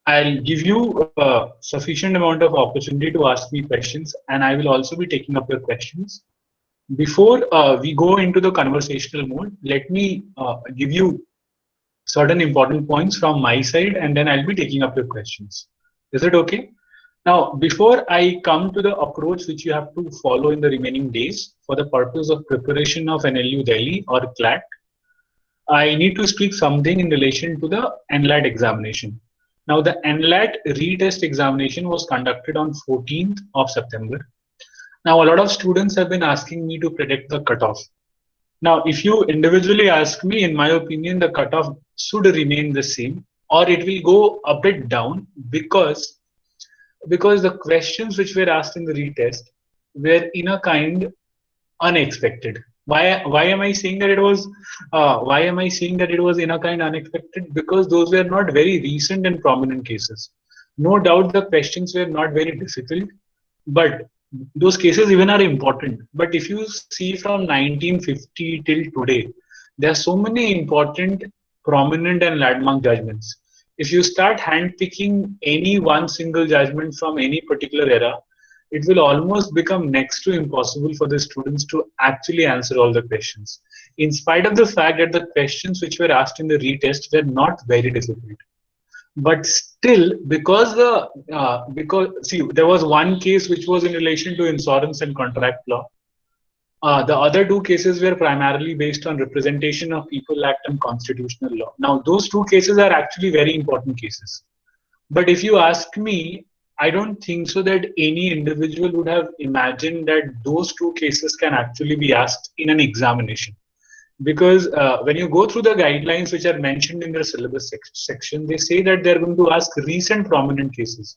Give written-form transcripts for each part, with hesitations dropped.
I'll give you a sufficient amount of opportunity to ask me questions, and I will also be taking up your questions. Before we go into the conversational mode, let me give you certain important points from my side, and then I'll be taking up your questions. Is it okay? Now, before I come to the approach which you have to follow in the remaining days for the purpose of preparation of NLU Delhi or CLAT, I need to speak something in relation to the NLAT examination. Now, the NLAT retest examination was conducted on 14th of September. Now, a lot of students have been asking me to predict the cutoff. Now, if you individually ask me, in my opinion, the cutoff should remain the same or it will go a bit down because the questions which were asked in the retest were in a kind unexpected. Why am I saying that it was in a kind unexpected? Because those were not very recent and prominent cases. No doubt the questions were not very difficult, but those cases even are important. But if you see from 1950 till today, there are so many important, prominent and landmark judgments. If you start handpicking any one single judgment from any particular era, it will almost become next to impossible for the students to actually answer all the questions. In spite of the fact that the questions which were asked in the retest were not very difficult. But still, because see, there was one case which was in relation to insurance and contract law. The other two cases were primarily based on Representation of People Act and Constitutional Law. Now, those two cases are actually very important cases. But if you ask me, I don't think so that any individual would have imagined that those two cases can actually be asked in an examination. Because when you go through the guidelines which are mentioned in the syllabus section, they say that they're going to ask recent prominent cases.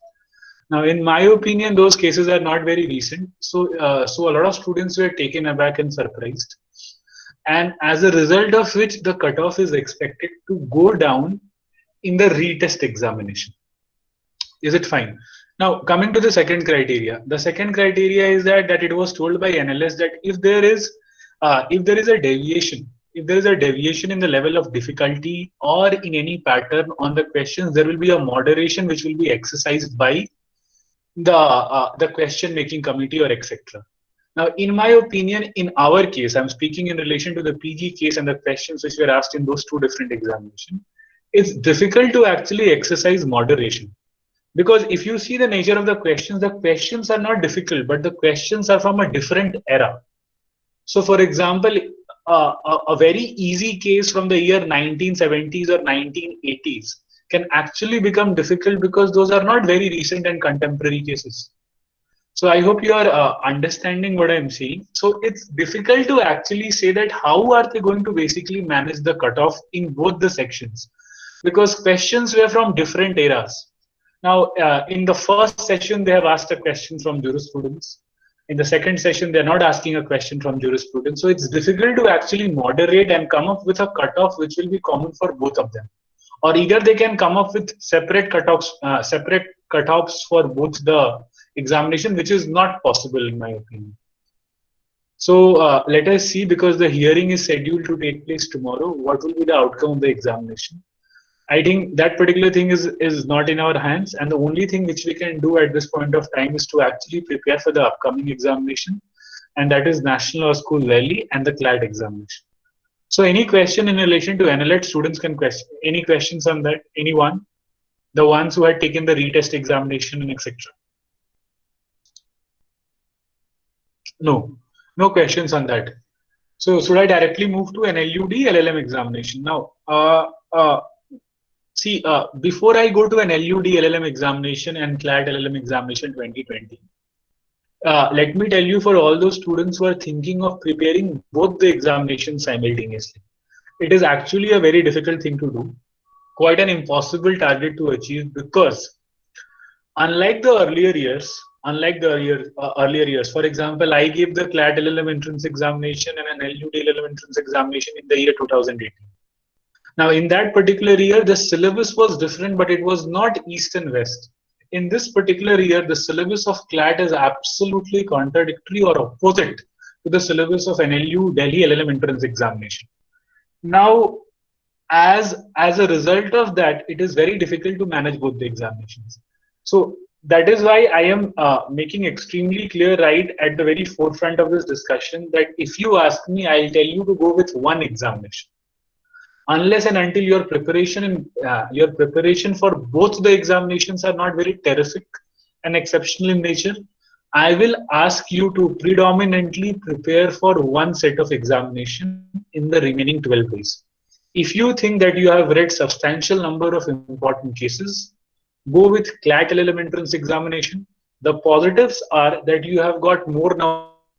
Now, in my opinion, those cases are not very recent. So a lot of students were taken aback and surprised. And as a result of which, the cutoff is expected to go down in the retest examination. Is it fine? Now, coming to the second criteria. The second criteria is that it was told by NLS that if there is a deviation, if there is a deviation in the level of difficulty or in any pattern on the questions, there will be a moderation which will be exercised by the question making committee or etc. Now, in my opinion, in our case, I'm speaking in relation to the PG case and the questions which were asked in those two different examinations. It's difficult to actually exercise moderation. Because if you see the nature of the questions are not difficult, but the questions are from a different era. So, for example, a very easy case from the year 1970s or 1980s can actually become difficult because those are not very recent and contemporary cases. So I hope you are understanding what I'm saying. So it's difficult to actually say that how are they going to basically manage the cutoff in both the sections, because questions were from different eras. Now, in the first session, they have asked a question from jurisprudence. In the second session, they're not asking a question from jurisprudence. So it's difficult to actually moderate and come up with a cutoff which will be common for both of them. Or either they can come up with separate cutoffs for both the examination, which is not possible in my opinion. So let us see, because the hearing is scheduled to take place tomorrow, what will be the outcome of the examination. I think that particular thing is not in our hands, and the only thing which we can do at this point of time is to actually prepare for the upcoming examination, and that is National Law School Delhi and the CLAT examination. So any question in relation to NLET, students can question. Any questions on that? Anyone? The ones who had taken the retest examination and etc. No questions on that. So should I directly move to NLUD LLM examination now? See, before I go to an LUD LLM examination and CLAT LLM examination 2020, let me tell you, for all those students who are thinking of preparing both the examinations simultaneously, it is actually a very difficult thing to do, quite an impossible target to achieve, because unlike the earlier years, for example, I gave the CLAT LLM entrance examination and an LUD LLM entrance examination in the year 2018. Now, in that particular year, the syllabus was different, but it was not East and West. In this particular year, the syllabus of CLAT is absolutely contradictory or opposite to the syllabus of NLU Delhi LLM entrance examination. Now, as a result of that, it is very difficult to manage both the examinations. So that is why I am making extremely clear right at the very forefront of this discussion that if you ask me, I'll tell you to go with one examination. Unless and until your preparation for both the examinations are not very terrific and exceptional in nature, I will ask you to predominantly prepare for one set of examination in the remaining 12 days. If you think that you have read substantial number of important cases, go with CLAT LLM entrance examination. The positives are that you have got more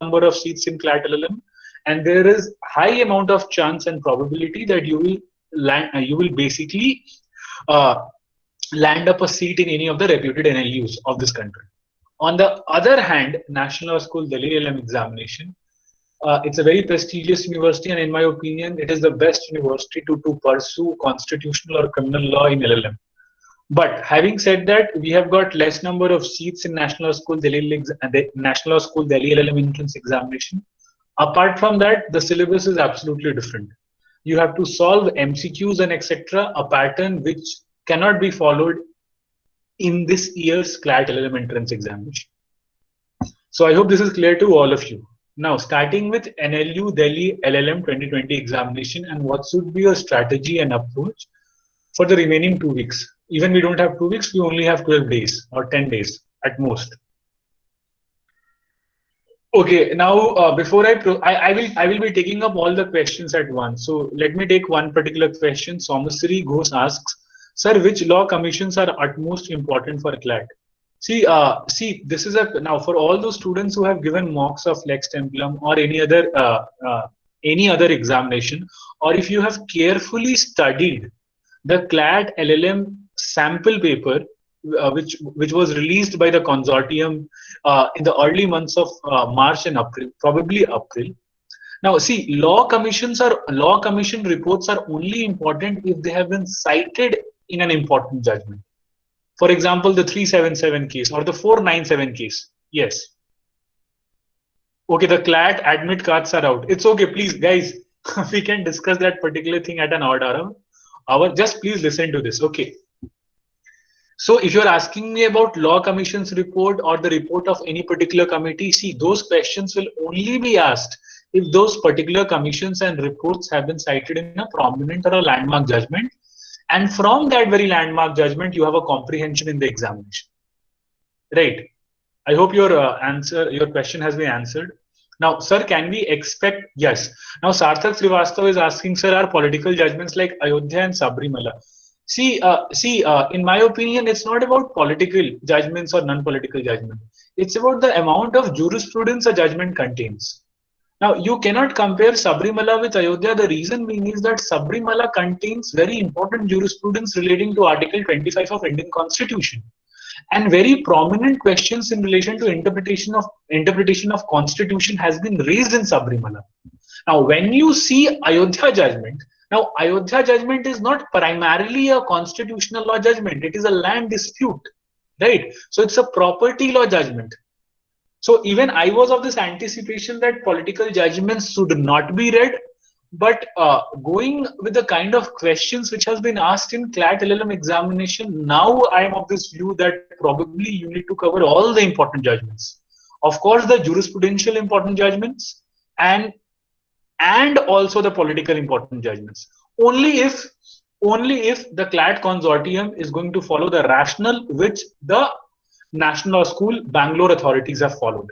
number of seats in CLAT LLM, and there is high amount of chance and probability that you will basically uh, land up a seat in any of the reputed NLUs of this country. On the other hand, National Law School Delhi LLM examination, it's a very prestigious university, and in my opinion, it is the best university to pursue constitutional or criminal law in LLM. But having said that, we have got less number of seats in National Law School Delhi LLM entrance examination. Apart from that, the syllabus is absolutely different. You have to solve MCQs and etc. a pattern which cannot be followed in this year's CLAT LLM entrance examination. So I hope this is clear to all of you. Now, starting with NLU Delhi LLM 2020 examination and what should be your strategy and approach for the remaining 2 weeks. Even we don't have 2 weeks, we only have 12 days or 10 days at most. Okay, now before I will be taking up all the questions at once. So let me take one particular question. Somasri Ghosh asks, "Sir, which law commissions are utmost important for CLAT?" See, this is now for all those students who have given mocks of Lex Templum or any other examination, or if you have carefully studied the CLAT LLM sample paper, which was released by the consortium in the early months of March and April, probably April. Now, see, law commission reports are only important if they have been cited in an important judgment. For example, the 377 case or the 497 case. Yes. Okay, the CLAT admit cards are out. It's okay, please, guys. We can discuss that particular thing at an odd hour. Just please listen to this. Okay. So if you're asking me about law commission's report or the report of any particular committee, see, those questions will only be asked if those particular commissions and reports have been cited in a prominent or a landmark judgment. And from that very landmark judgment, you have a comprehension in the examination. Right. I hope your question has been answered. Now, sir, can we expect? Yes. Now, Sarthak Srivastav is asking, sir, are political judgments like Ayodhya and Sabrimala? See, in my opinion, it's not about political judgments or non-political judgment. It's about the amount of jurisprudence a judgment contains. Now, you cannot compare Sabrimala with Ayodhya. The reason being is that Sabrimala contains very important jurisprudence relating to Article 25 of Indian Constitution, and very prominent questions in relation to interpretation of Constitution has been raised in Sabrimala. Now, when you see Ayodhya judgment, now Ayodhya judgment is not primarily a constitutional law judgment. It is a land dispute, right? So it's a property law judgment. So even I was of this anticipation that political judgments should not be read, but going with the kind of questions which has been asked in CLAT LLM examination, now I am of this view that probably you need to cover all the important judgments. Of course, the jurisprudential important judgments and also the political important judgments. Only if the CLAT consortium is going to follow the rationale which the National Law School Bangalore authorities have followed.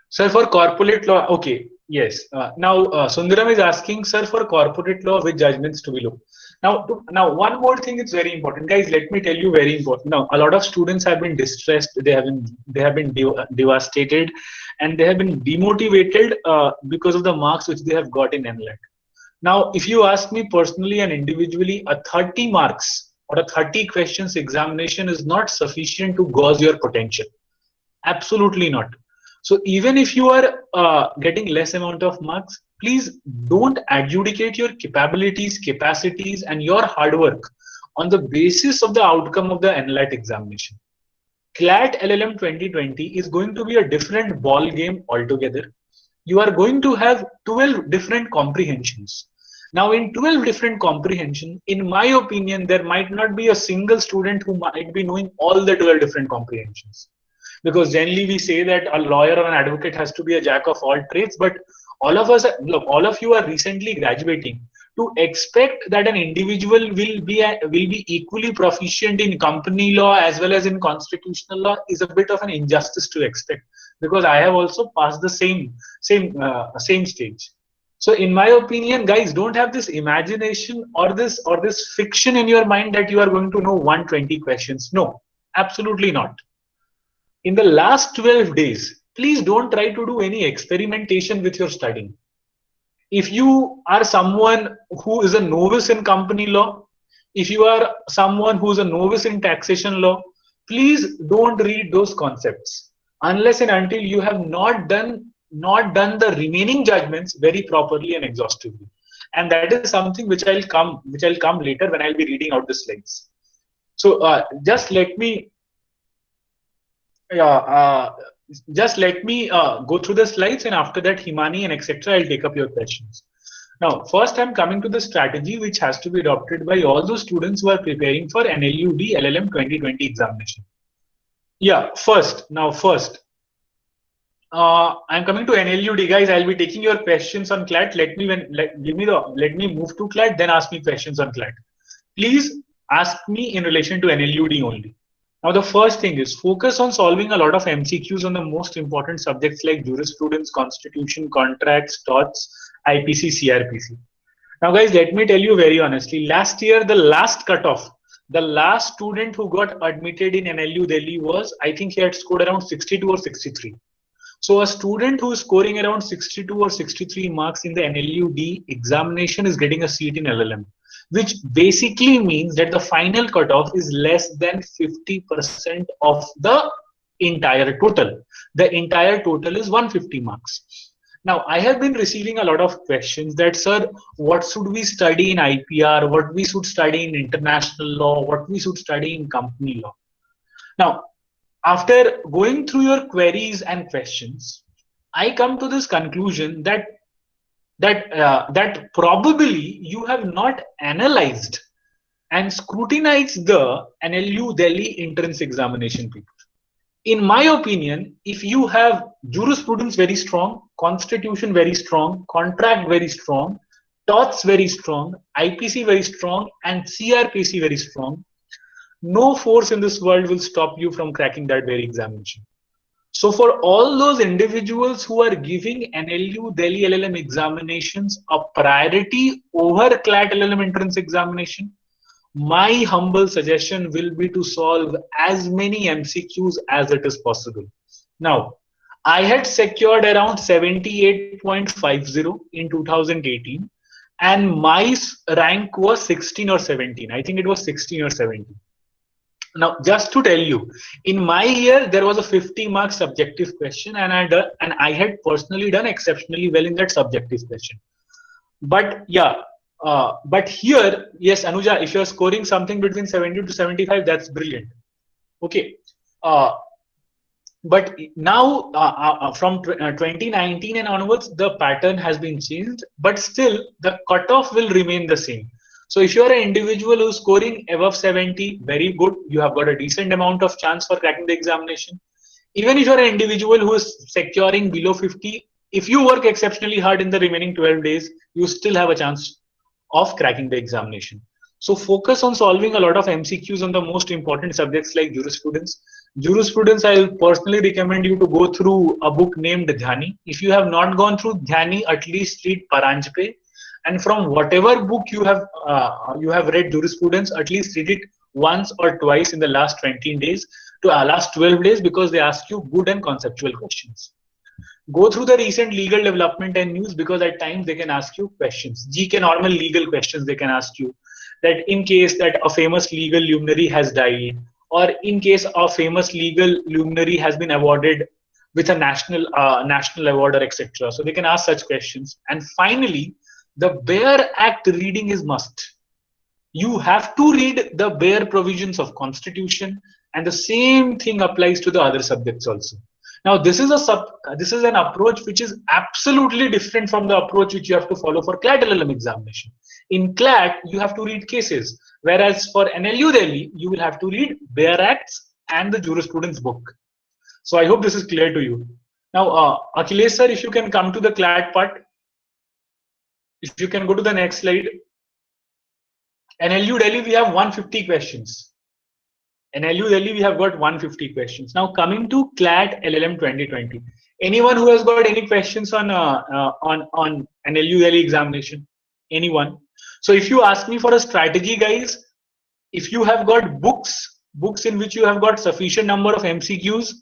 Sir, for corporate law, okay, yes. Now Sundaram is asking, sir, for corporate law, which judgments to be look? Now, one more thing is very important, guys. Let me tell you, very important. Now, a lot of students have been distressed. They have been devastated, and they have been demotivated because of the marks which they have got in NLET. Now, if you ask me personally and individually, a 30 marks or a 30 questions examination is not sufficient to gauge your potential. Absolutely not. So even if you are getting less amount of marks, please don't adjudicate your capabilities, capacities, and your hard work on the basis of the outcome of the NLET examination. CLAT LLM 2020 is going to be a different ball game altogether. You are going to have 12 different comprehensions. Now, in 12 different comprehension, in my opinion, there might not be a single student who might be knowing all the 12 different comprehensions. Because generally we say that a lawyer or an advocate has to be a jack of all trades, but all of us, look, all of you are recently graduating. To expect that an individual will be equally proficient in company law as well as in constitutional law is a bit of an injustice to expect, because I have also passed the same stage. So in my opinion, guys, don't have this imagination or this fiction in your mind that you are going to know 120 questions. No, absolutely not. In the last 12 days, please don't try to do any experimentation with your studying. If you are someone who is a novice in company law, if you are someone who is a novice in taxation law, please don't read those concepts unless and until you have not done the remaining judgments very properly and exhaustively. And that is something which I'll come later when I'll be reading out the slides. So just let me yeah, just let me go through the slides, and after that, Himani and etc. I'll take up your questions. Now, first, I'm coming to the strategy which has to be adopted by all those students who are preparing for NLUD LLM 2020 examination. Yeah, first, I'm coming to NLUD, guys. I'll be taking your questions on CLAT. Let me move to CLAT, then ask me questions on CLAT. Please ask me in relation to NLUD only. Now, the first thing is focus on solving a lot of MCQs on the most important subjects like jurisprudence, constitution, contracts, torts, IPC, CRPC. Now, guys, let me tell you very honestly, last year, the last cutoff, the last student who got admitted in NLU Delhi was, I think he had scored around 62 or 63. So a student who is scoring around 62 or 63 marks in the NLUD examination is getting a seat in LLM, which basically means that the final cutoff is less than 50% of the entire total. The entire total is 150 marks. Now, I have been receiving a lot of questions that, sir, what should we study in IPR, what we should study in international law, what we should study in company law. Now, after going through your queries and questions, I come to this conclusion that probably you have not analyzed and scrutinized the NLU Delhi entrance examination paper. In my opinion, if you have jurisprudence very strong, constitution very strong, contract very strong, torts very strong, IPC very strong, and CRPC very strong, no force in this world will stop you from cracking that very examination. So for all those individuals who are giving NLU Delhi LLM examinations a priority over CLAT LLM entrance examination, my humble suggestion will be to solve as many MCQs as it is possible. Now, I had secured around 78.50 in 2018, and my rank was 16 or 17. I think it was 16 or 17. Now, just to tell you, in my year there was a 50-mark subjective question, and I had personally done exceptionally well in that subjective question. But yeah, but here, yes, Anuja, if you're scoring something between 70 to 75, that's brilliant. Okay. But now from 2019 and onwards, the pattern has been changed, but still the cutoff will remain the same. So if you're an individual who's scoring above 70, very good. You have got a decent amount of chance for cracking the examination. Even if you're an individual who is securing below 50, if you work exceptionally hard in the remaining 12 days, you still have a chance of cracking the examination. So focus on solving a lot of MCQs on the most important subjects like jurisprudence. Jurisprudence, I'll personally recommend you to go through a book named Dhyani. If you have not gone through Dhyani, at least read Paranjpe. And from whatever book you have read jurisprudence, at least read it once or twice in the last 20 days to last 12 days, because they ask you good and conceptual questions. Go through the recent legal development and news, because at times they can ask you questions. GK normal legal questions they can ask you, that in case that a famous legal luminary has died, or in case a famous legal luminary has been awarded with a national award or etc. So they can ask such questions. And finally, the Bare Act reading is must. You have to read the bare provisions of Constitution, and the same thing applies to the other subjects also. Now, this is an approach which is absolutely different from the approach which you have to follow for CLAT LLM examination. In CLAT, you have to read cases, whereas for NLU Delhi, you will have to read Bayer Acts and the jurisprudence book. So I hope this is clear to you. Now, Akhilesh sir, if you can come to the CLAT part, if you can go to the next slide. NLU Delhi, we have 150 questions. NLU Delhi, we have got 150 questions. Now coming to CLAT LLM 2020. Anyone who has got any questions on NLU Delhi examination? Anyone? So if you ask me for a strategy, guys, if you have got books in which you have got sufficient number of MCQs,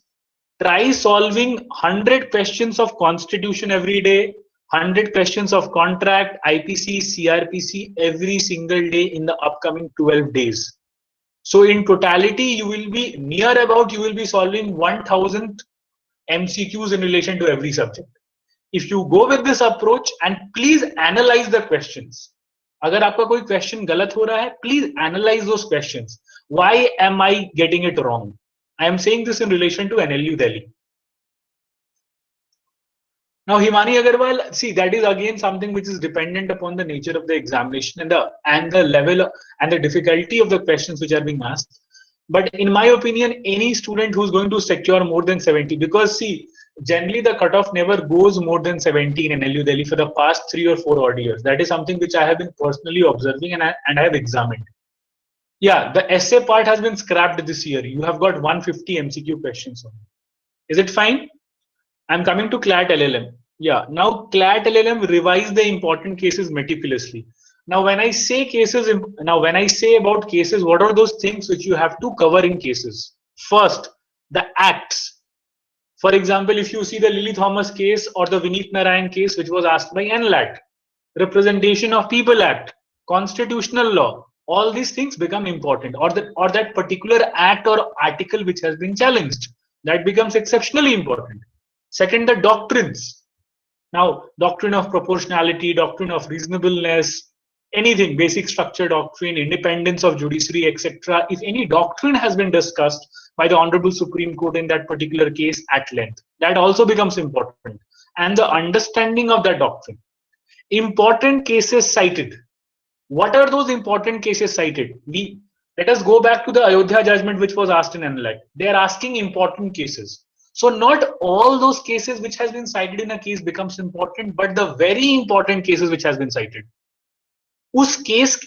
try solving 100 questions of constitution every day, 100 questions of contract, IPC, CRPC every single day in the upcoming 12 days. So in totality, you will be you will be solving 1000 MCQs in relation to every subject. If you go with this approach, and please analyze the questions. अगर आपका कोई question गलत हो रहा है, please analyze those questions. Why am I getting it wrong? I am saying this in relation to NLU Delhi. Now, Himani Agarwal, see, that is again something which is dependent upon the nature of the examination and the level and the difficulty of the questions which are being asked. But in my opinion, any student who's going to secure more than 70, because see, generally the cutoff never goes more than 70 in NLU Delhi for the past 3 or 4 odd years. That is something which I have been personally observing and I have examined. Yeah, the essay part has been scrapped this year. You have got 150 MCQ questions on it. Is it fine? I'm coming to CLAT LLM. Yeah, now CLAT LLM revise the important cases meticulously. Now, when I say about cases, what are those things which you have to cover in cases? First, the acts. For example, if you see the Lily Thomas case or the Vineet Narayan case, which was asked by NLAT, Representation of People Act, constitutional law, all these things become important, or that particular act or article which has been challenged, that becomes exceptionally important. Second, the doctrines. Now, doctrine of proportionality, doctrine of reasonableness, anything, basic structure doctrine, independence of judiciary, etc. If any doctrine has been discussed by the Honorable Supreme Court in that particular case at length, that also becomes important. And the understanding of that doctrine. Important cases cited. What are those important cases cited? Let us go back to the Ayodhya judgment which was asked in NLAT. They are asking important cases. So not all those cases which has been cited in a case becomes important, but the very important cases which has been cited. उस case,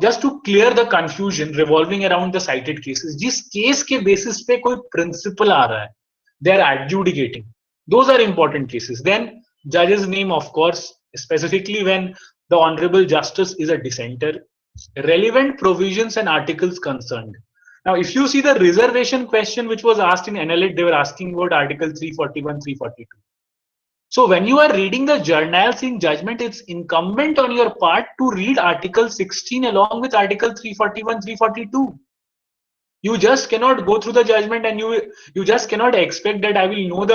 just to clear the confusion revolving around the cited cases, जिस case के basis पे कोई principle आ रहा है, they are adjudicating. Those are important cases. Then judge's name, of course, specifically when the Honorable Justice is a dissenter, relevant provisions and articles concerned. Now, if you see the reservation question which was asked in NLAT, they were asking about Article 341, 342. So when you are reading the journals in judgment, it's incumbent on your part to read Article 16 along with Article 341, 342. You just cannot go through the judgment and you just cannot expect that I will know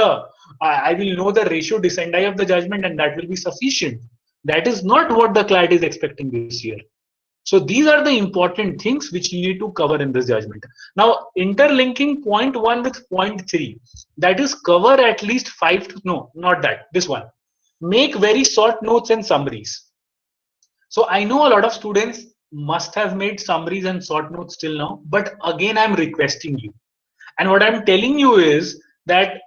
the ratio discendi of the judgment and that will be sufficient. That is not what the CLAT is expecting this year. So these are the important things which you need to cover in this judgment. Now, interlinking point 1 with point 3, that is cover at least 5 to, no, not that, this one. Make very short notes and summaries. So I know a lot of students must have made summaries and short notes till now, but again, I'm requesting you. And what I'm telling you is that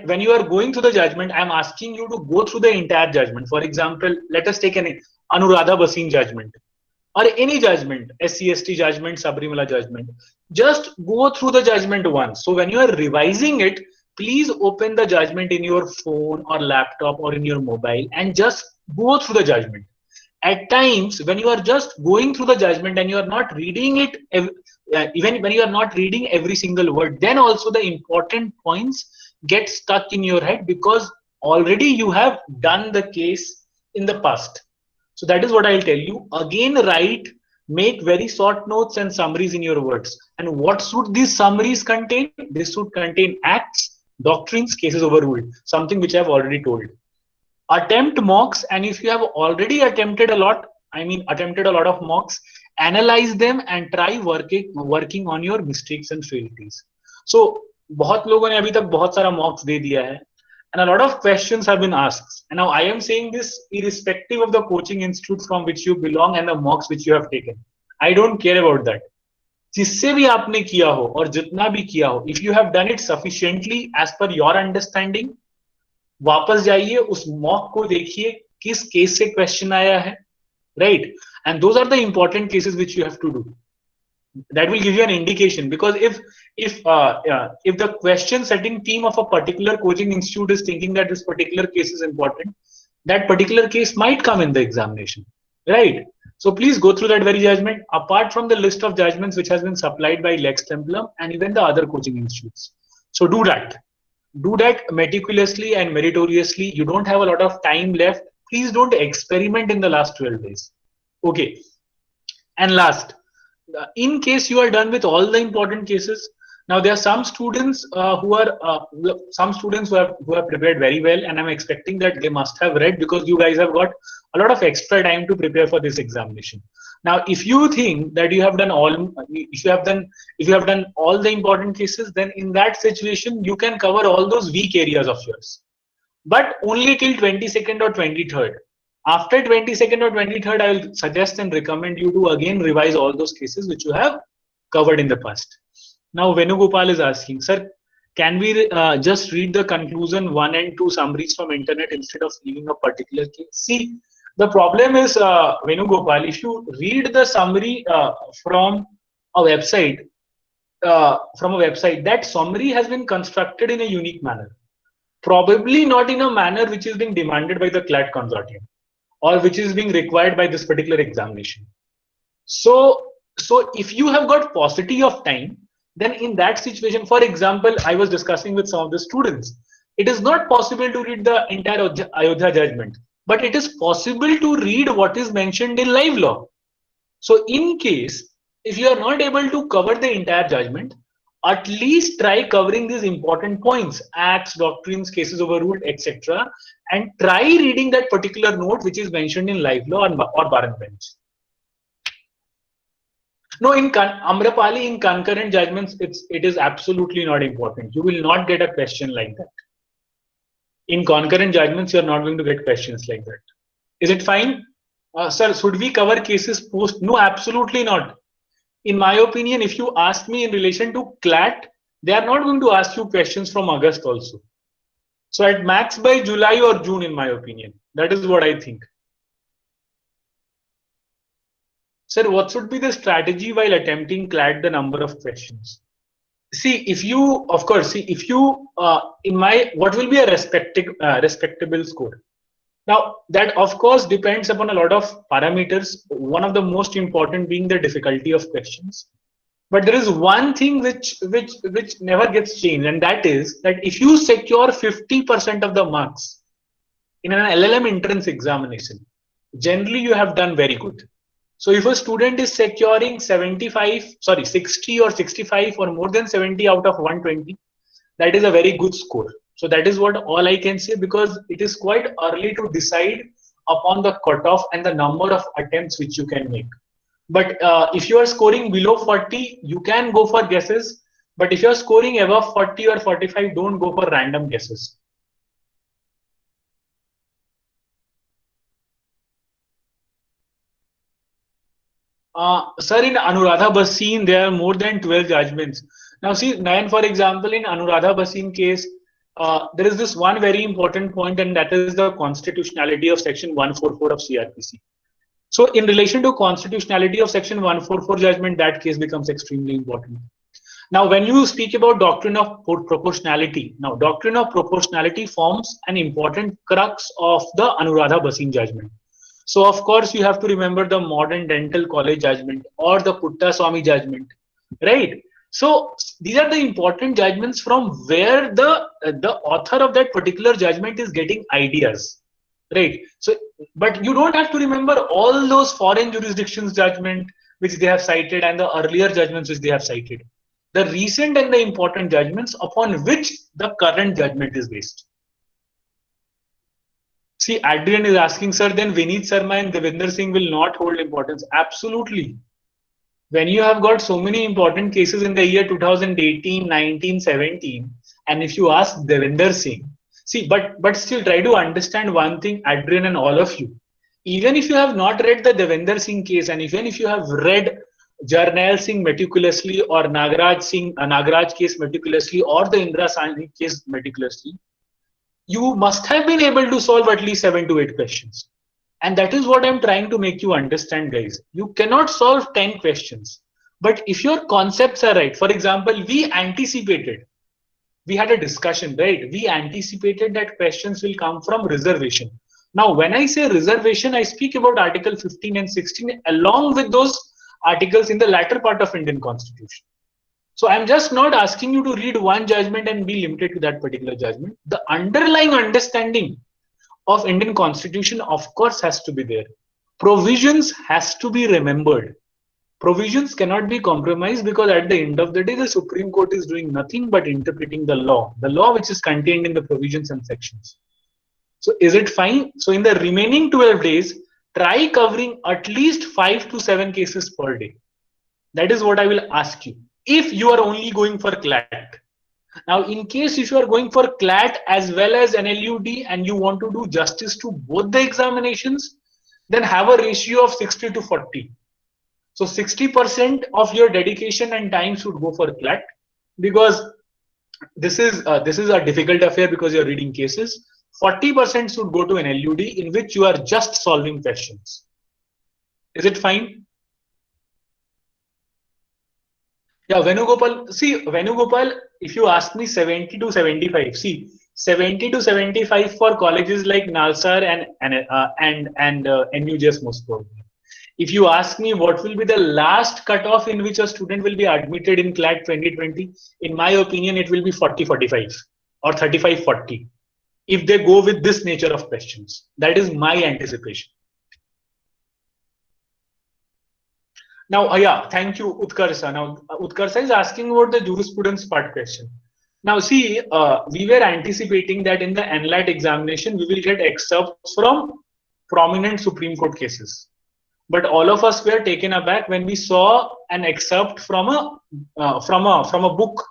when you are going through the judgment, I'm asking you to go through the entire judgment. For example, let us take an Anuradha Bhasin judgment. Or any judgment, SC/ST judgment, Sabrimala judgment, just go through the judgment once. So when you are revising it, please open the judgment in your phone or laptop or in your mobile and just go through the judgment. At times, when you are just going through the judgment and you are not reading it, even when you are not reading every single word, then also the important points get stuck in your head because already you have done the case in the past. So that is what I'll tell you. Again, make very short notes and summaries in your words. And what should these summaries contain? They should contain acts, doctrines, cases overruled, something which I've already told. Attempt mocks, and if you have already attempted a lot of mocks, analyze them and try working on your mistakes and frailties. So बहुत लोगों ने अभी तक बहुत सारा मॉक्स दे दिया है, and a lot of questions have been asked. And now I am saying this irrespective of the coaching institute from which you belong and the mocks which you have taken. I don't care about that. जिससे भी आपने किया हो और जितना भी किया हो, if you have done it sufficiently as per your understanding, वापस जाइए उस मॉक को देखिए किस केस से क्वेश्चन आया है, right? And those are the important cases which you have to do. That will give you an indication, because if the question setting team of a particular coaching institute is thinking that this particular case is important, that particular case might come in the examination, right? So please go through that very judgment apart from the list of judgments which has been supplied by Lex Templum and even the other coaching institutes. So do that meticulously and meritoriously. You don't have a lot of time left. Please don't experiment in the last 12 days. Okay. And last, in case you are done with all the important cases, now there are some students who have prepared very well, and I'm expecting that they must have read, because you guys have got a lot of extra time to prepare for this examination. Now, if you think that you have done all, if you have done all the important cases, then in that situation you can cover all those weak areas of yours, but only till 22nd or 23rd. After 22nd or 23rd, I will suggest and recommend you to again revise all those cases which you have covered in the past. Now, Venugopal is asking, sir, can we just read the conclusion 1 and 2 summaries from internet instead of leaving a particular case? See, the problem is, Venugopal, if you read the summary from a website, that summary has been constructed in a unique manner. Probably not in a manner which is being demanded by the CLAT consortium or which is being required by this particular examination. So if you have got paucity of time, then in that situation, for example, I was discussing with some of the students, it is not possible to read the entire Ayodhya judgment, but it is possible to read what is mentioned in live law. So in case, if you are not able to cover the entire judgment, at least try covering these important points, acts, doctrines, cases overruled, etc., and try reading that particular note which is mentioned in live law or bar and bench. No, in Amrapali, in concurrent judgments, it is absolutely not important. You will not get a question like that. In concurrent judgments, you are not going to get questions like that. Is it fine? Sir, should we cover cases post? No, absolutely not. In my opinion, if you ask me in relation to CLAT, they are not going to ask you questions from August also. So at max by July or June, in my opinion. That is what I think. Sir, what should be the strategy while attempting CLAT the number of questions? See, if you, of course, what will be a respectable score? Now, that of course depends upon a lot of parameters, one of the most important being the difficulty of questions. But there is one thing which never gets changed, and that is that if you secure 50% of the marks in an LLM entrance examination, generally you have done very good. So if a student is securing 60 or 65 or more than 70 out of 120, that is a very good score. So that is what all I can say, because it is quite early to decide upon the cutoff and the number of attempts which you can make. But if you are scoring below 40, you can go for guesses. But if you are scoring above 40 or 45, don't go for random guesses. Sir, in Anuradha Bhasin, there are more than 12 judgments. Now, see, Nayan, for example, in Anuradha Bhasin case, there is this one very important point, and that is the constitutionality of Section 144 of CRPC. So, in relation to constitutionality of Section 144 judgment, that case becomes extremely important. Now, when you speak about doctrine of proportionality, now doctrine of proportionality forms an important crux of the Anuradha Bhasin judgment. So, of course, you have to remember the modern dental college judgment or the Puttaswamy judgment, right? So, these are the important judgments from where the author of that particular judgment is getting ideas, right? So, but you don't have to remember all those foreign jurisdictions judgment which they have cited and the earlier judgments which they have cited. The recent and the important judgments upon which the current judgment is based. See, Adrian is asking, sir, then Vineet Sharma and Devinder Singh will not hold importance. Absolutely. when you have got so many important cases in the year 2018, 19, 17, and if you ask Devinder Singh, see, but still try to understand one thing, Adrian and all of you. Even if you have not read the Devinder Singh case, and even if you have read Jarnail Singh meticulously, or Nagaraj case meticulously, or the Indra Sahni case meticulously, you must have been able to solve at least 7 to 8 questions. And that is what I'm trying to make you understand, guys. You cannot solve 10 questions. But if your concepts are right, for example, we had a discussion, right? We anticipated that questions will come from reservation. Now, when I say reservation, I speak about Article 15 and 16 along with those articles in the latter part of Indian Constitution. So I'm just not asking you to read one judgment and be limited to that particular judgment. The underlying understanding of Indian Constitution, of course, has to be there. Provisions has to be remembered. Provisions cannot be compromised, because at the end of the day, the Supreme Court is doing nothing but interpreting the law which is contained in the provisions and sections. So is it fine? So in the remaining 12 days, try covering at least 5 to 7 cases per day. That is what I will ask you. If you are only going for CLAT. Now, in case if you are going for CLAT as well as NLUD and you want to do justice to both the examinations, then have a ratio of 60 to 40. So 60% of your dedication and time should go for CLAT, because this is a difficult affair because you're reading cases. 40% should go to NLUD, in which you are just solving questions. Is it fine? Yeah, Venugopal. See, Venugopal, if you ask me 70 to 75, see, 70 to 75 for colleges like Nalsar and NUJS most probably. If you ask me what will be the last cutoff in which a student will be admitted in CLAT 2020, in my opinion, it will be 40-45 or 35-40. If they go with this nature of questions, that is my anticipation. Now, yeah, thank you, Utkarsa. Now, Utkarsa is asking about the jurisprudence part question. Now, see, we were anticipating that in the NLAT examination, we will get excerpts from prominent Supreme Court cases. But all of us were taken aback when we saw an excerpt from a book,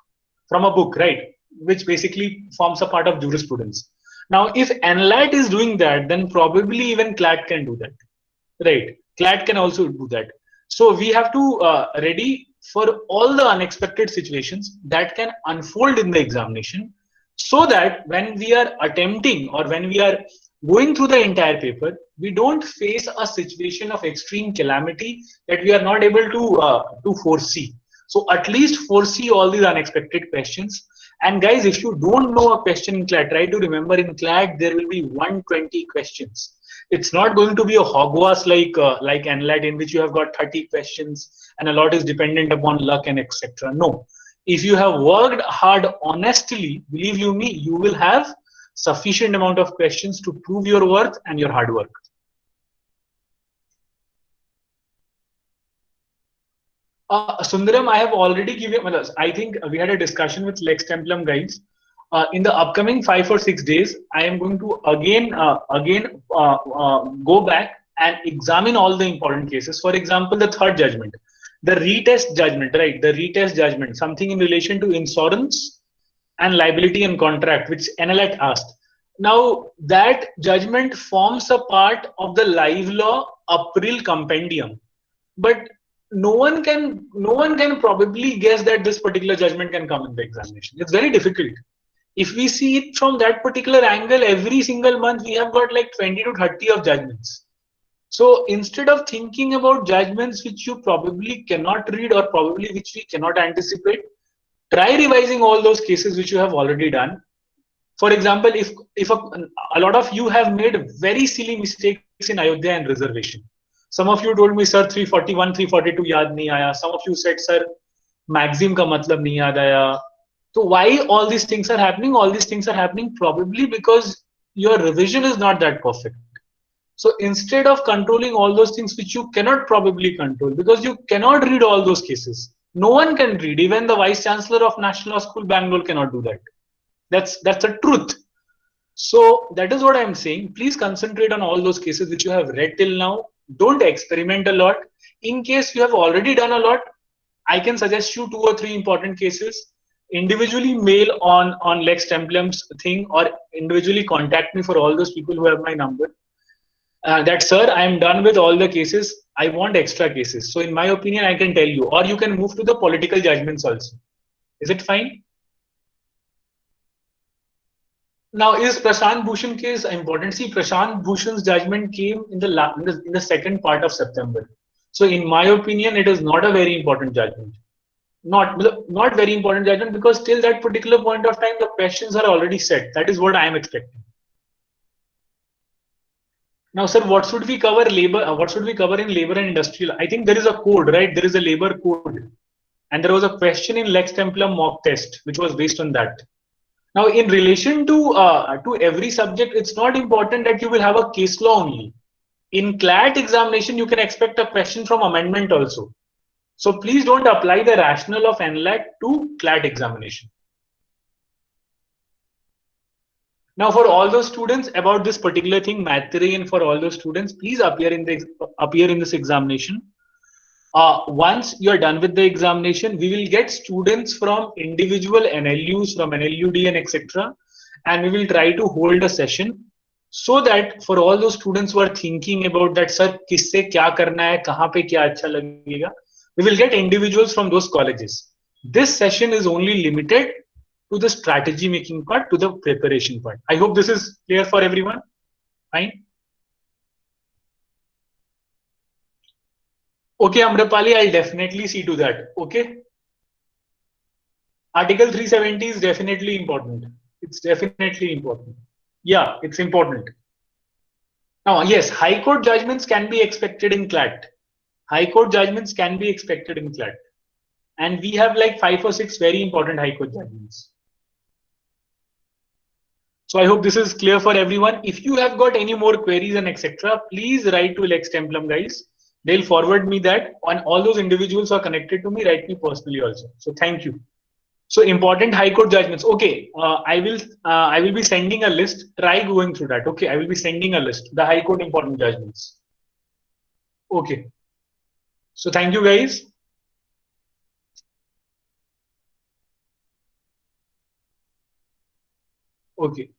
right, which basically forms a part of jurisprudence. Now, if NLAT is doing that, then probably even CLAT can do that, right? CLAT can also do that. So we have to ready for all the unexpected situations that can unfold in the examination, so that when we are attempting or when we are going through the entire paper, we don't face a situation of extreme calamity that we are not able to foresee. So at least foresee all these unexpected questions. And guys, if you don't know a question in CLAT, try to remember in CLAT there will be 120 questions. It's not going to be a hogwash like NLAT, in which you have got 30 questions and a lot is dependent upon luck and etc. No, if you have worked hard honestly, believe you me, you will have sufficient amount of questions to prove your worth and your hard work. Sundaram, I have already given. I think we had a discussion with Lex Templum guys. In the upcoming 5 or 6 days, I am going to again go back and examine all the important cases. For example, the third judgment, the retest judgment, right? The retest judgment, something in relation to insurance and liability and contract, which NLAT asked. Now, that judgment forms a part of the live law April compendium, but no one can probably guess that this particular judgment can come in the examination. It's very difficult. If we see it from that particular angle, every single month we have got like 20 to 30 of judgments. So instead of thinking about judgments which you probably cannot read or probably which we cannot anticipate, try revising all those cases which you have already done. For example, if a lot of you have made very silly mistakes in Ayodhya and reservation. Some of you told me, sir, 341, 342 yaad nahi aaya. Some of you said, sir, maxim ka matlab nahi yaad aaya. So why all these things are happening? All these things are happening probably because your revision is not that perfect. So instead of controlling all those things which you cannot probably control, because you cannot read all those cases. No one can read. Even the Vice Chancellor of National Law School, Bangalore cannot do that. That's a truth. So that is what I'm saying. Please concentrate on all those cases which you have read till now. Don't experiment a lot. In case you have already done a lot, I can suggest you 2 or 3 important cases. Individually mail on Lex Templem's thing, or individually contact me for all those people who have my number. That, sir, I am done with all the cases. I want extra cases. So in my opinion, I can tell you, or you can move to the political judgments also. Is it fine? Now, is Prashant Bhushan case important? See, Prashant Bhushan's judgment came in the second part of September. So in my opinion, it is not a very important judgment. Not very important judgment, because till that particular point of time, the questions are already set. That is what I am expecting. Now, sir, what should we cover what should we cover in labor and industrial? I think there is a code, right? There is a labor code, and there was a question in Lex Templum mock test, which was based on that. Now, in relation to every subject, it's not important that you will have a case law only. In CLAT examination, you can expect a question from amendment also. So please don't apply the rationale of NLAT to CLAT examination. Now, for all those students about this particular thing, Mathray, for all those students, please appear in this examination. Once you are done with the examination, we will get students from individual NLUs, from NLUD and etc. And we will try to hold a session so that for all those students who are thinking about that, sir, kisse kya karna hai, kahan pe kya acha lagega, we will get individuals from those colleges. This session is only limited to the strategy making part, to the preparation part. I hope this is clear for everyone. Fine. Okay, Amrapali, I'll definitely see to that. Okay. Article 370 is definitely important. It's definitely important. Yeah, it's important. Now, yes, High Court judgments can be expected in CLAT. High Court judgments can be expected in CLAT. And we have like 5 or 6 very important High Court judgments. So I hope this is clear for everyone. If you have got any more queries and etc., please write to Lex Templum, guys. They'll forward me that. And all those individuals who are connected to me, write me personally also. So thank you. So important High Court judgments. Okay, I will be sending a list. Try going through that. Okay, I will be sending a list. The High Court important judgments. Okay. So thank you, guys. Okay.